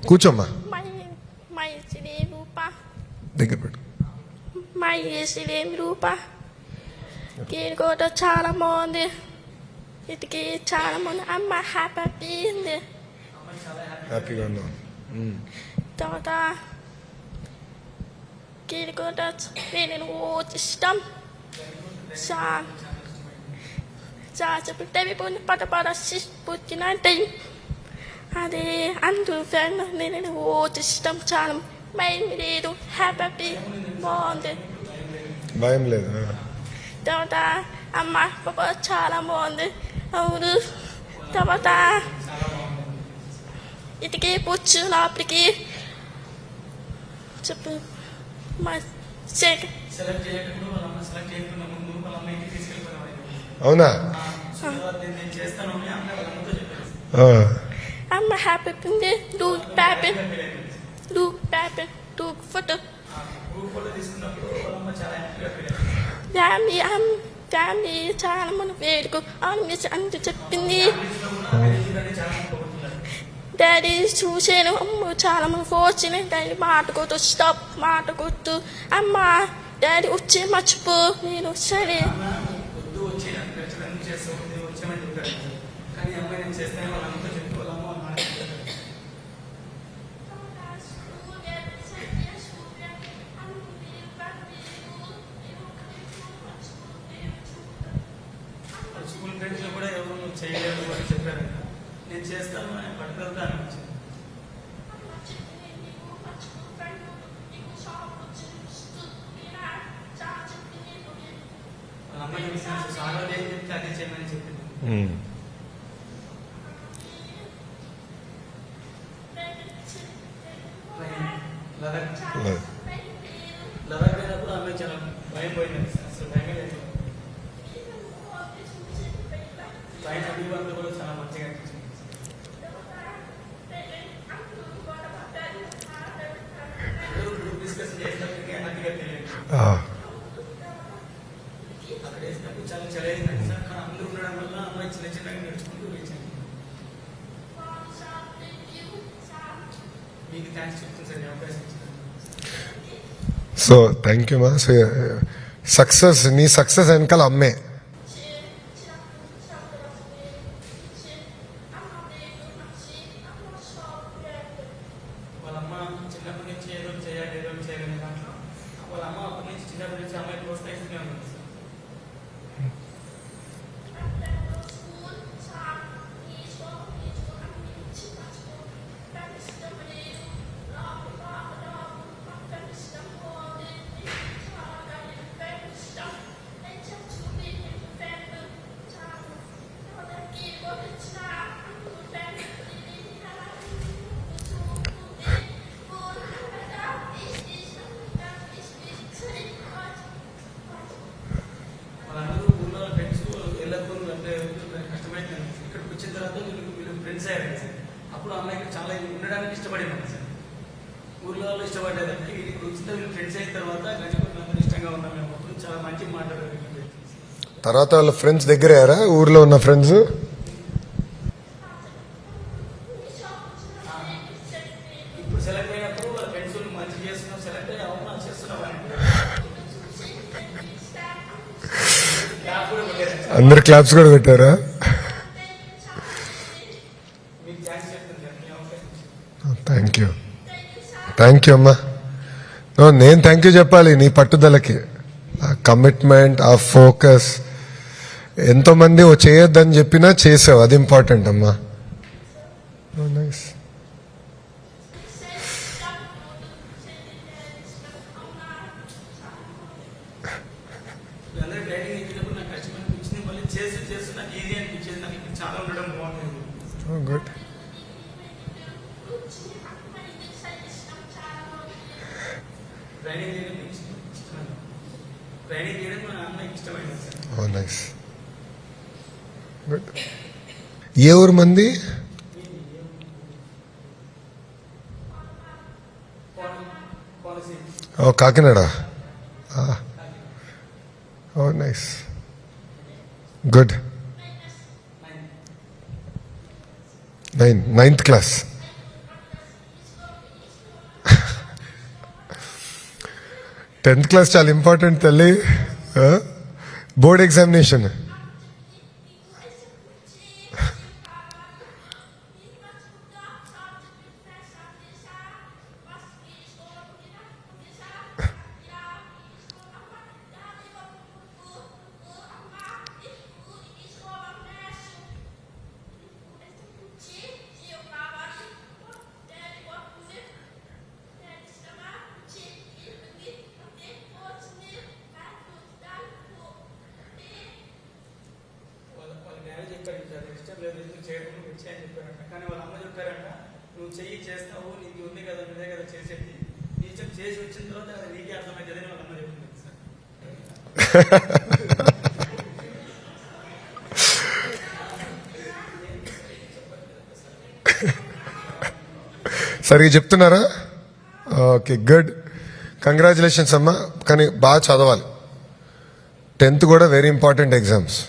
కూర్చోమ్మా. మై సిరి రూప, దగ్గర పెట్టు. మై సిరి రూప. కూడా చాలా బాగుంది. ఇటుకి చాలా బాగుంది. అమ్మ హ్యాపీ ఉంది. హ్యాపీగా ఉన్నాం. తర్వాత కూడా నేను ఇష్టం. చెప్పి పద పుట్టిన టైం అది అందరూ ఫ్రెండ్ నేను ఇష్టం. చాలా భయం లేదు. హ్యాపీ బాగుంది. భయం లేదు. తర్వాత అమ్మ పాప చాలా బాగుంది. అవును. తర్వాత ఇటుకి పుచ్చు లోపలికి చెప్పు. అవునా? అమ్మ హ్యాపీ ఉంది. డూ ఫోటో ఫ్యామిలీ చాలా మంది వేడుకు అంత చెప్పింది. డాడీ చూసాను. అమ్మ చాలా మంది వచ్చినాయి. డాడీ మాట కొట్టు, స్టాప్ మాట కొట్టు. అమ్మ డాడీ వచ్చి మర్చిపో. నేను సరే స్కూల్ ఫ్రెండ్స్ లో కూడా ఎవరు చేయలేదు అని చెప్పారు. నేను చేస్తాను అని పట్టుదలతో అనిపించింది. వాళ్ళ అమ్మాయి సాగర్ ఏం చెప్తే అదే చేయమని చెప్పింది. లదాఖ్ పోయినప్పుడు అమ్మాయి చాలా భయం పోయింది. అసలు భయమే లేదు. పైన వ్యూ అంతా కూడా చాలా మంచిగా అనిపించింది. గ్రూప్ డిస్కషన్ చేసినప్పటికీ హ్యాపీగా తెలియదు. అక్కడ వేసినప్పుడు చాలా చదివింది సార్. కానీ అందరూ ఉండడం వల్ల అమ్మాయి చిన్న చిన్నగా నడుచుకుంటూ వేసింది. మీకు థ్యాంక్స్ చెప్తుంది సార్ ఈ అవకాశం ఇచ్చిన. సో థ్యాంక్ యూ మా. సక్సెస్, నీ సక్సెస్ వెనకాల అమ్మే. వాళ్ళ అమ్మ చిన్నప్పటి నుంచి ఏదో చేయాలి దాంట్లో వాళ్ళ అమ్మ అప్పటి నుంచి చిన్నప్పటి నుంచి అమ్మాయి ప్రోత్సహిస్తూనే ఉంది సార్. వాళ్ళందరూ ఊళ్ళో ఫ్రెండ్స్ వెళ్ళకూడదు అంటే కష్టమైంది. ఇక్కడికి వచ్చిన తర్వాత వీళ్ళు ఫ్రెండ్స్ అయ్యారు సార్. అప్పుడు అమ్మాయికి చాలా ఉండడానికి ఇష్టపడింది సార్. ఊళ్ళో వాళ్ళు ఇష్టపడేదంటే వీళ్ళకి వచ్చిన వీళ్ళు ఫ్రెండ్స్ అయిన తర్వాత గణపతి ఇష్టంగా ఉన్నాం. మేము అప్పుడు చాలా మంచి మాట్లాడారు. తర్వాత వాళ్ళ ఫ్రెండ్స్ దగ్గర అయ్యారా? ఊర్లో ఉన్న ఫ్రెండ్స్ ఇప్పుడు సెలెక్ట్ అయినప్పుడు వాళ్ళ ఫ్రెండ్స్ మంచి చేస్తున్నాం, సెలెక్ట్ అయ్యి అవునా చేస్తున్నాం అని క్లాప్ కూడా కొట్టారు. అందరు క్లాప్స్ కూడా పెట్టారా? మీకు థ్యాంక్స్ చెప్తుంది సార్ మీ అవకాశం. థ్యాంక్ యూ అమ్మా. నేను థ్యాంక్ యూ చెప్పాలి నీ పట్టుదలకి, ఆ కమిట్మెంట్, ఆ ఫోకస్. ఎంతోమంది ఓ చేయొద్దని చెప్పినా చేసావు, అది ఇంపార్టెంట్ అమ్మా. నైస్. అందరూ ట్రైనింగ్ ఇచ్చినప్పుడు నాకు కష్టం అనిపించింది. మళ్ళీ చేస్తూ నాకు ఈజీ అనిపించింది. నాకు ఇక్కడ చాలా ఉండడం బాగుంటుంది. గుడ్. ట్రైనింగ్ చేయడం ఇష్టం. ట్రైనింగ్ చేయడం మా అమ్మాయికి ఇష్టమైంది సార్. Oh nice. గుడ్. ఏ ఊరు మంది? Oh Kakinada. Oh nice. Good. 9th class. 10th class చాలా ఇంపార్టెంట్ తల్లి. Board examination. వాళ్ళ డాడీ చెప్పారు సార్ ఇష్టం లేదు ఎందుకు చేయడం వచ్చి అని చెప్పారంట. కానీ వాళ్ళ అమ్మ చెప్పారంట నువ్వు చెయ్యి చేస్తావు నీకు ఉంది కదా నువ్వే కదా చేసేది నీ ఇష్టం చేసి వచ్చిన తర్వాత అది నీకే అర్థమవుతుంది అని వాళ్ళ అమ్మ చెప్పింది సార్. సరిగ్గా చెప్తున్నారా? Okay, good. కంగ్రాచులేషన్స్ అమ్మా. కానీ బాగా చదవాలి. 10th కూడా వెరీ ఇంపార్టెంట్ ఎగ్జామ్స్.